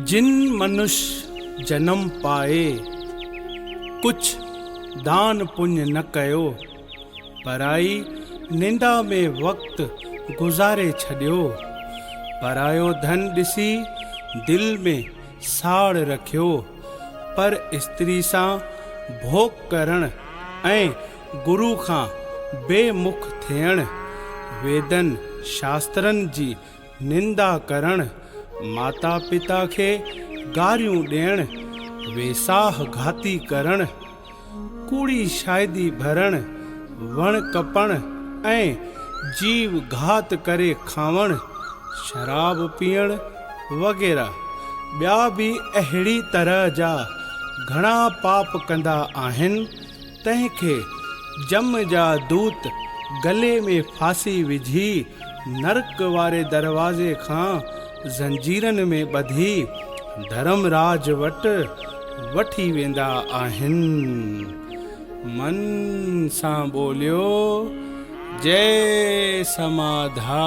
जिन मनुष्य जन्म पाए, कुछ दान पुण्य न कयो, पराई निंदा में वक्त गुज़ारे छॾियो। परायो धन ॾिसी दिल में साड़ रखियो, पर स्त्री सां भोग करण ऐं गुरु खां बेमुख थियण, वेदन शास्त्रनि जी निंदा करण, माता पिता खे गारियूं ॾियण, वेसाह घाती करण, कूड़ी शायदी भरण, वण कपण ऐं जीव घात करे खावण, शराब पीअण वग़ैरह ॿिया बि अहिड़ी तरह जा घणा पाप कंदा आहिनि। तंहिंखे जम जा दूत गले में फांसी विझी नरक वारे दरवाज़े खां ज़ंजीरनि में ॿधी धर्मराज वटि वठी वेंदा आहिनि। मन सां बोलियो, जय समाधान।